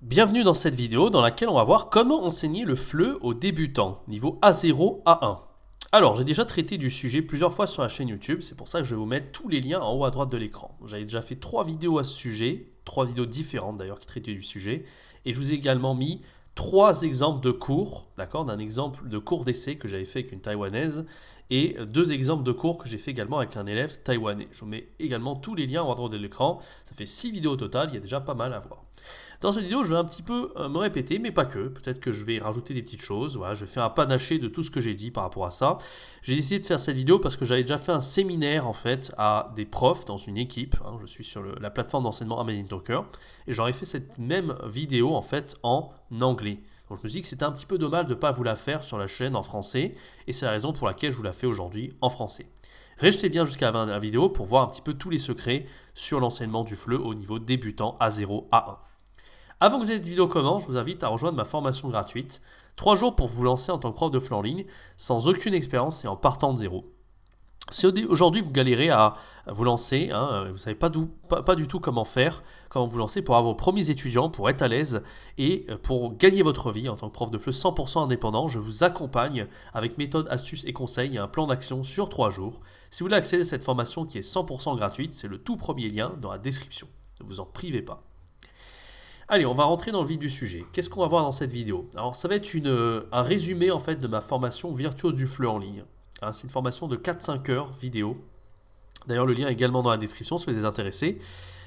Bienvenue dans cette vidéo dans laquelle on va voir comment enseigner le FLE aux débutants, niveau A0, A1. Alors, j'ai déjà traité du sujet plusieurs fois sur la chaîne YouTube, c'est pour ça que je vais vous mettre tous les liens en haut à droite de l'écran. J'avais déjà fait 3 vidéos à ce sujet, 3 vidéos différentes d'ailleurs qui traitaient du sujet, et je vous ai également mis 3 exemples de cours, d'accord, d'un exemple de cours d'essai que j'avais fait avec une taïwanaise, et 2 exemples de cours que j'ai fait également avec un élève taïwanais. Je vous mets également tous les liens en haut à droite de l'écran, ça fait 6 vidéos au total, il y a déjà pas mal à voir. Dans cette vidéo, je vais un petit peu me répéter, mais pas que. Peut-être que je vais rajouter des petites choses. Voilà, je vais faire un panaché de tout ce que j'ai dit par rapport à ça. J'ai décidé de faire cette vidéo parce que j'avais déjà fait un séminaire en fait à des profs dans une équipe. Je suis sur la plateforme d'enseignement Amazing Talker et j'aurais fait cette même vidéo en fait en anglais. Donc je me suis dit que c'était un petit peu dommage de ne pas vous la faire sur la chaîne en français et c'est la raison pour laquelle je vous la fais aujourd'hui en français. Restez bien jusqu'à la fin de la vidéo pour voir un petit peu tous les secrets sur l'enseignement du FLE au niveau débutant A0, A1. Avant que cette vidéo commence, je vous invite à rejoindre ma formation gratuite, 3 jours pour vous lancer en tant que prof de FLE en ligne, sans aucune expérience et en partant de zéro. Si aujourd'hui vous galérez à vous lancer, vous ne savez pas du tout comment faire, comment vous lancer pour avoir vos premiers étudiants, pour être à l'aise et pour gagner votre vie en tant que prof de FLE 100% indépendant, je vous accompagne avec méthodes, astuces et conseils et un plan d'action sur 3 jours. Si vous voulez accéder à cette formation qui est 100% gratuite, c'est le tout premier lien dans la description. Ne vous en privez pas. Allez, on va rentrer dans le vif du sujet. Qu'est-ce qu'on va voir dans cette vidéo? Alors, ça va être un résumé en fait de ma formation Virtuose du FLE en ligne. C'est une formation de 4-5 heures vidéo. D'ailleurs, le lien est également dans la description si vous êtes intéressés.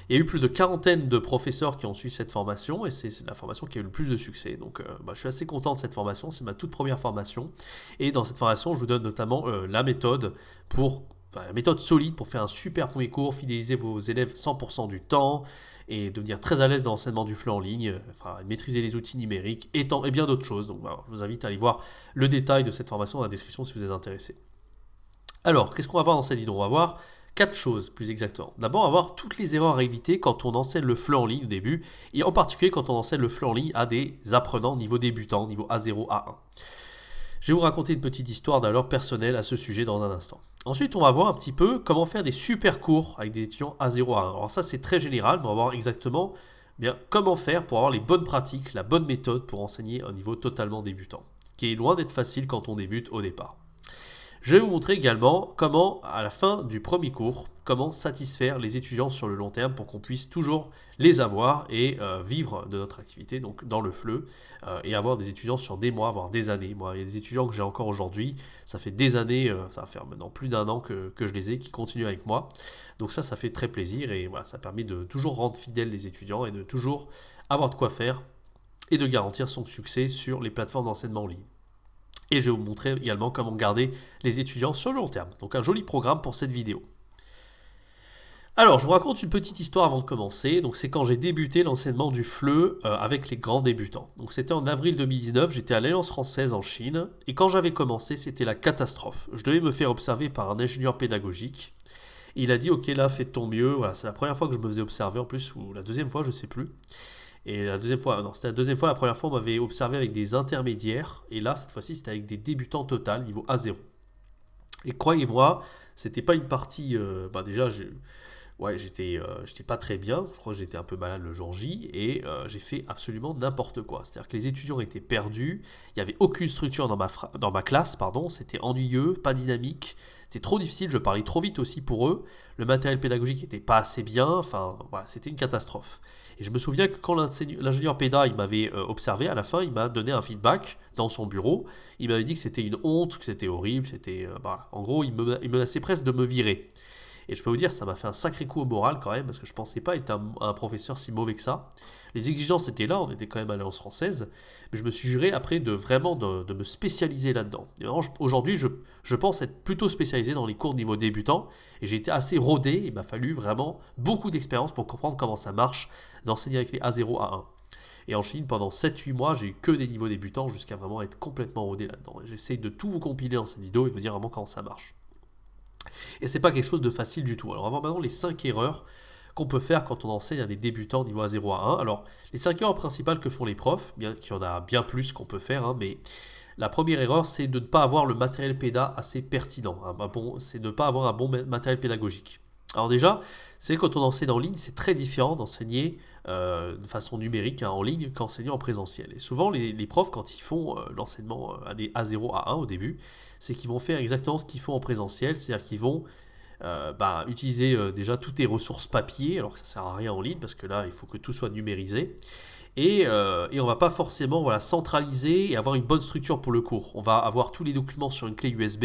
Il y a eu plus de quarantaine de professeurs qui ont suivi cette formation et c'est la formation qui a eu le plus de succès. Donc, je suis assez content de cette formation. C'est ma toute première formation. Et dans cette formation, je vous donne notamment la méthode la méthode solide pour faire un super premier cours, fidéliser vos élèves 100% du temps et devenir très à l'aise dans l'enseignement du FLE en ligne, maîtriser les outils numériques et bien d'autres choses. Donc voilà, je vous invite à aller voir le détail de cette formation dans la description si vous êtes intéressé. Alors, qu'est-ce qu'on va voir dans cette vidéo? On va voir 4 choses plus exactement. D'abord, on va voir toutes les erreurs à éviter quand on enseigne le FLE en ligne au début, et en particulier quand on enseigne le FLE en ligne à des apprenants niveau débutant, niveau A0, A1. Je vais vous raconter une petite histoire d'alors personnelle à ce sujet dans un instant. Ensuite, on va voir un petit peu comment faire des super cours avec des étudiants A0, A1. Alors ça, c'est très général, mais on va voir exactement comment faire pour avoir les bonnes pratiques, la bonne méthode pour enseigner à un niveau totalement débutant, qui est loin d'être facile quand on débute au départ. Je vais vous montrer également comment, à la fin du premier cours, comment satisfaire les étudiants sur le long terme pour qu'on puisse toujours les avoir et vivre de notre activité, donc dans le FLE, et avoir des étudiants sur des mois, voire des années. Moi, il y a des étudiants que j'ai encore aujourd'hui, ça fait des années, ça va faire maintenant plus d'1 an que je les ai, qui continuent avec moi. Donc ça fait très plaisir et voilà, ça permet de toujours rendre fidèles les étudiants et de toujours avoir de quoi faire et de garantir son succès sur les plateformes d'enseignement en ligne. Et je vais vous montrer également comment garder les étudiants sur le long terme. Donc un joli programme pour cette vidéo. Alors, je vous raconte une petite histoire avant de commencer. Donc, c'est quand j'ai débuté l'enseignement du FLE avec les grands débutants. Donc, c'était en avril 2019. J'étais à l'Alliance française en Chine. Et quand j'avais commencé, c'était la catastrophe. Je devais me faire observer par un ingénieur pédagogique. Et il a dit, ok, là, fais de ton mieux. Voilà, c'est la première fois que je me faisais observer en plus, ou la deuxième fois, je ne sais plus. Et la deuxième fois, non, c'était la deuxième fois. La première fois, on m'avait observé avec des intermédiaires. Et là, cette fois-ci, c'était avec des débutants total, niveau A0. Et croyez-moi, c'était pas une partie. Déjà, j'étais pas très bien. Je crois que j'étais un peu malade le jour J. Et j'ai fait absolument n'importe quoi. C'est-à-dire que les étudiants étaient perdus. Il n'y avait aucune structure dans ma classe. C'était ennuyeux, pas dynamique. C'était trop difficile. Je parlais trop vite aussi pour eux. Le matériel pédagogique n'était pas assez bien. Enfin, voilà, c'était une catastrophe. Et je me souviens que quand l'ingénieur péda il m'avait observé, à la fin, il m'a donné un feedback dans son bureau. Il m'avait dit que c'était une honte, que c'était horrible. En gros, il menaçait presque de me virer. Et je peux vous dire, ça m'a fait un sacré coup au moral quand même, parce que je ne pensais pas être un professeur si mauvais que ça. Les exigences étaient là, on était quand même à l'Alliance française, mais je me suis juré après de me spécialiser là-dedans. Et aujourd'hui, je pense être plutôt spécialisé dans les cours de niveau débutant, et j'ai été assez rodé, il m'a fallu vraiment beaucoup d'expérience pour comprendre comment ça marche d'enseigner avec les A0, A1. Et en Chine, pendant 7-8 mois, j'ai eu que des niveaux débutants jusqu'à vraiment être complètement rodé là-dedans. J'essaye de tout vous compiler dans cette vidéo et vous dire vraiment comment ça marche. Et c'est pas quelque chose de facile du tout. Alors on va voir maintenant les 5 erreurs qu'on peut faire quand on enseigne à des débutants niveau A0 à 1. Alors les 5 erreurs principales que font les profs, bien qu'il y en a bien plus qu'on peut faire, mais la première erreur c'est de ne pas avoir le matériel péda assez pertinent. C'est de ne pas avoir un bon matériel pédagogique. Alors déjà, c'est quand on enseigne en ligne, c'est très différent d'enseigner de façon numérique en ligne qu'enseigner en présentiel. Et souvent, les profs, quand ils font l'enseignement à des A0, A1 au début, c'est qu'ils vont faire exactement ce qu'ils font en présentiel, c'est-à-dire qu'ils vont utiliser déjà toutes les ressources papier, alors que ça ne sert à rien en ligne, parce que là, il faut que tout soit numérisé. Et on ne va pas forcément centraliser et avoir une bonne structure pour le cours. On va avoir tous les documents sur une clé USB,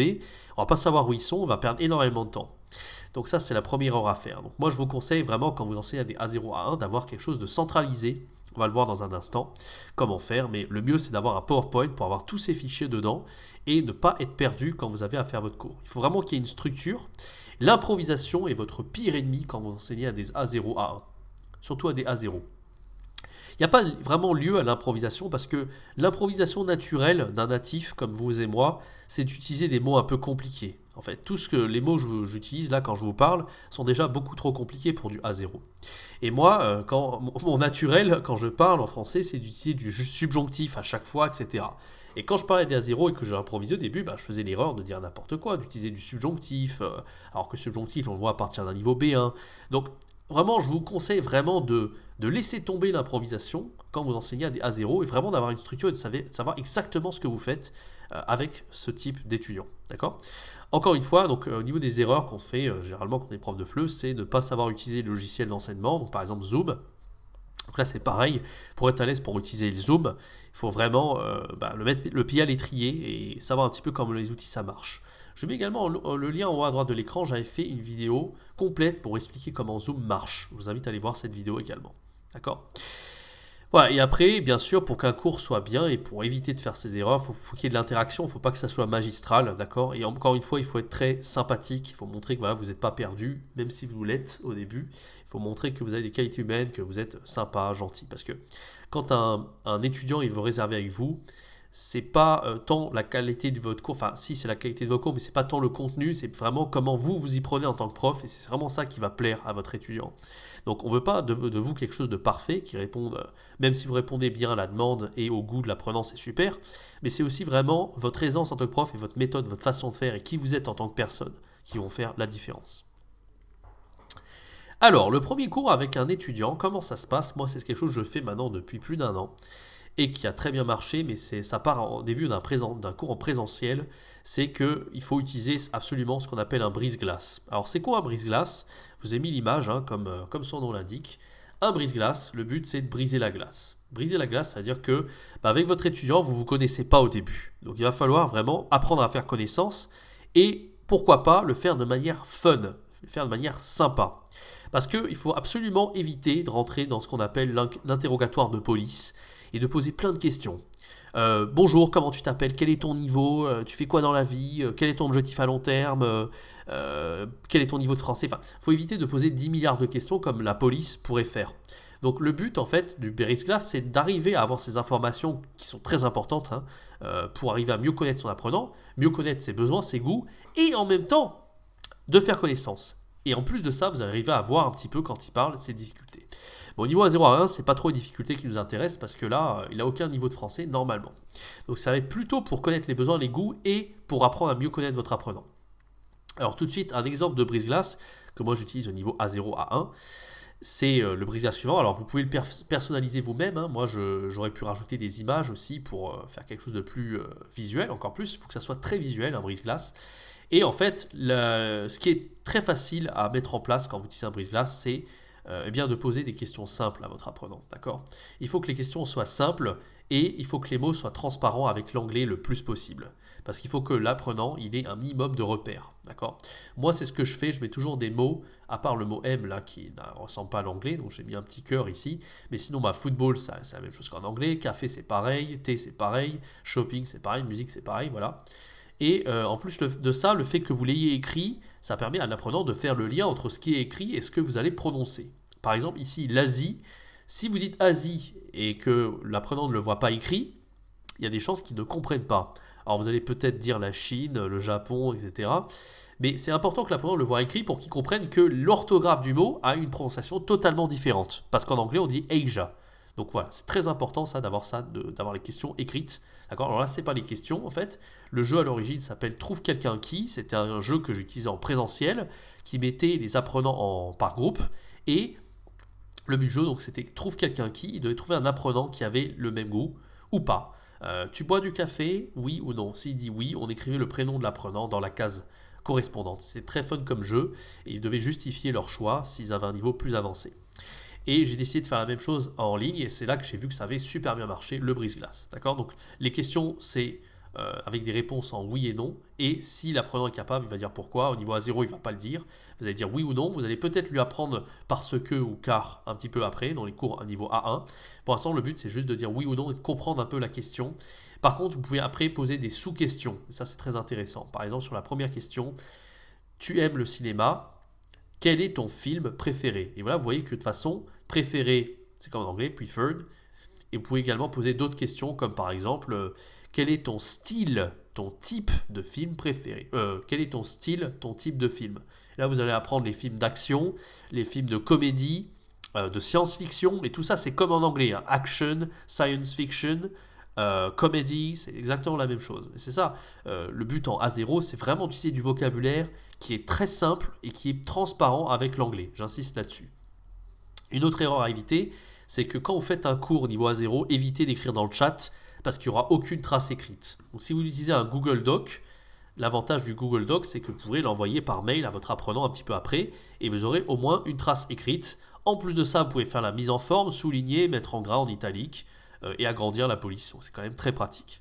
on ne va pas savoir où ils sont, on va perdre énormément de temps. Donc ça, c'est la première erreur à faire. Donc moi, je vous conseille vraiment, quand vous enseignez à des A0, A1, d'avoir quelque chose de centralisé. On va le voir dans un instant, comment faire. Mais le mieux, c'est d'avoir un PowerPoint pour avoir tous ces fichiers dedans et ne pas être perdu quand vous avez à faire votre cours. Il faut vraiment qu'il y ait une structure. L'improvisation est votre pire ennemi quand vous enseignez à des A0, A1. Surtout à des A0. Il n'y a pas vraiment lieu à l'improvisation parce que l'improvisation naturelle d'un natif comme vous et moi, c'est d'utiliser des mots un peu compliqués. En fait, les mots que j'utilise là quand je vous parle sont déjà beaucoup trop compliqués pour du A0. Et moi, mon naturel, quand je parle en français, c'est d'utiliser du subjonctif à chaque fois, etc. Et quand je parlais des A0 et que j'ai improvisé au début, je faisais l'erreur de dire n'importe quoi, d'utiliser du subjonctif, alors que subjonctif, on le voit à partir d'un niveau B1. Donc, vraiment, je vous conseille vraiment de laisser tomber l'improvisation quand vous enseignez à des A0 et vraiment d'avoir une structure et de savoir exactement ce que vous faites avec ce type d'étudiants. D'accord ? Encore une fois, donc, au niveau des erreurs qu'on fait généralement quand on est prof de FLE, c'est de ne pas savoir utiliser le logiciel d'enseignement, donc par exemple Zoom. Donc là, c'est pareil, pour être à l'aise pour utiliser le Zoom, il faut vraiment mettre le pied à l'étrier et savoir un petit peu comment les outils ça marche. Je mets également le lien en haut à droite de l'écran, j'avais fait une vidéo complète pour expliquer comment Zoom marche. Je vous invite à aller voir cette vidéo également. D'accord ? Voilà, et après, bien sûr, pour qu'un cours soit bien et pour éviter de faire ces erreurs, il faut qu'il y ait de l'interaction, il ne faut pas que ça soit magistral, d'accord ? Et encore une fois, il faut être très sympathique, il faut montrer que vous n'êtes pas perdu, même si vous l'êtes au début. Il faut montrer que vous avez des qualités humaines, que vous êtes sympa, gentil. Parce que quand un étudiant il veut réserver avec vous, c'est pas tant la qualité de votre cours, enfin si c'est la qualité de votre cours, mais c'est pas tant le contenu, c'est vraiment comment vous y prenez en tant que prof, et c'est vraiment ça qui va plaire à votre étudiant. Donc on veut pas de vous quelque chose de parfait, qui réponde, même si vous répondez bien à la demande et au goût de l'apprenant, c'est super, mais c'est aussi vraiment votre aisance en tant que prof et votre méthode, votre façon de faire et qui vous êtes en tant que personne qui vont faire la différence. Alors, le premier cours avec un étudiant, comment ça se passe ? Moi, c'est quelque chose que je fais maintenant depuis plus d'1 an. Et qui a très bien marché, mais ça part au début d'un cours en présentiel, c'est qu'il faut utiliser absolument ce qu'on appelle un brise-glace. Alors c'est quoi un brise-glace ? Je vous ai mis l'image, comme son nom l'indique. Un brise-glace, le but c'est de briser la glace. Briser la glace, c'est-à-dire que avec votre étudiant, vous ne vous connaissez pas au début. Donc il va falloir vraiment apprendre à faire connaissance et pourquoi pas le faire de manière fun, le faire de manière sympa. Parce qu'il faut absolument éviter de rentrer dans ce qu'on appelle l'interrogatoire de police et de poser plein de questions. Bonjour, comment tu t'appelles ? Quel est ton niveau ? Tu fais quoi dans la vie ? Quel est ton objectif à long terme ? Quel est ton niveau de français ? Enfin, il faut éviter de poser 10 milliards de questions comme la police pourrait faire. Donc le but en fait du brise-glace, c'est d'arriver à avoir ces informations qui sont très importantes pour arriver à mieux connaître son apprenant, mieux connaître ses besoins, ses goûts, et en même temps de faire connaissance. Et en plus de ça, vous arrivez à voir un petit peu quand il parle ses difficultés. Bon, au niveau A0 A1, c'est pas trop les difficultés qui nous intéressent parce que là, il n'a aucun niveau de français normalement. Donc ça va être plutôt pour connaître les besoins, les goûts et pour apprendre à mieux connaître votre apprenant. Alors tout de suite, un exemple de brise-glace que moi j'utilise au niveau A0 A1, c'est le brise-glace suivant. Alors vous pouvez le personnaliser vous-même. Moi, j'aurais pu rajouter des images aussi pour faire quelque chose de plus visuel, encore plus. Il faut que ça soit très visuel, un brise-glace. Et en fait, ce qui est très facile à mettre en place quand vous utilisez un brise-glace, c'est de poser des questions simples à votre apprenant. D'accord ? Il faut que les questions soient simples et il faut que les mots soient transparents avec l'anglais le plus possible. Parce qu'il faut que l'apprenant il ait un minimum de repères. D'accord ? Moi, c'est ce que je fais. Je mets toujours des mots, à part le mot M là qui ne ressemble pas à l'anglais, donc j'ai mis un petit cœur ici. Mais sinon, football, c'est la même chose qu'en anglais. Café, c'est pareil. Thé, c'est pareil. Shopping, c'est pareil. Musique, c'est pareil. Voilà. Et en plus de ça, le fait que vous l'ayez écrit, ça permet à l'apprenant de faire le lien entre ce qui est écrit et ce que vous allez prononcer. Par exemple, ici, l'Asie. Si vous dites Asie et que l'apprenant ne le voit pas écrit, il y a des chances qu'il ne comprenne pas. Alors vous allez peut-être dire la Chine, le Japon, etc. Mais c'est important que l'apprenant le voit écrit pour qu'il comprenne que l'orthographe du mot a une prononciation totalement différente. Parce qu'en anglais, on dit Asia. Donc voilà, c'est très important d'avoir les questions écrites. D'accord ? Alors là, c'est pas les questions en fait. Le jeu à l'origine s'appelle Trouve quelqu'un qui. C'était un jeu que j'utilisais en présentiel qui mettait les apprenants par groupe et Le but du jeu, donc, c'était trouve quelqu'un qui, il devait trouver un apprenant qui avait le même goût ou pas. Tu bois du café, oui ou non? S'il dit oui, on écrivait le prénom de l'apprenant dans la case correspondante. C'est très fun comme jeu et ils devaient justifier leur choix s'ils avaient un niveau plus avancé. Et j'ai décidé de faire la même chose en ligne et c'est là que j'ai vu que ça avait super bien marché, le brise-glace. D'accord? Donc les questions, c'est avec des réponses en oui et non. Et si l'apprenant est capable, il va dire pourquoi. Au niveau A0, il ne va pas le dire. Vous allez dire oui ou non. Vous allez peut-être lui apprendre parce que ou car un petit peu après, dans les cours à niveau A1. Pour l'instant, le but, c'est juste de dire oui ou non et de comprendre un peu la question. Par contre, vous pouvez après poser des sous-questions. Ça, c'est très intéressant. Par exemple, sur la première question, tu aimes le cinéma? Quel est ton film préféré? Et voilà, vous voyez que de toute façon, préféré, c'est comme en anglais, preferred. Et vous pouvez également poser d'autres questions, comme par exemple, quel est ton style, ton type de film préféré? Quel est ton style, ton type de film? Et là, vous allez apprendre les films d'action, les films de comédie, de science-fiction, et tout ça, c'est comme en anglais, hein. Action, science fiction, comédie, c'est exactement la même chose. Et c'est ça, le but en A0, c'est vraiment d'utiliser du vocabulaire qui est très simple et qui est transparent avec l'anglais. J'insiste là-dessus. Une autre erreur à éviter, c'est que quand vous faites un cours au niveau A0, évitez d'écrire dans le chat parce qu'il n'y aura aucune trace écrite. Donc si vous utilisez un Google Doc, l'avantage du Google Doc, c'est que vous pourrez l'envoyer par mail à votre apprenant un petit peu après et vous aurez au moins une trace écrite. En plus de ça, vous pouvez faire la mise en forme, souligner, mettre en gras, en italique et agrandir la police. Donc c'est quand même très pratique.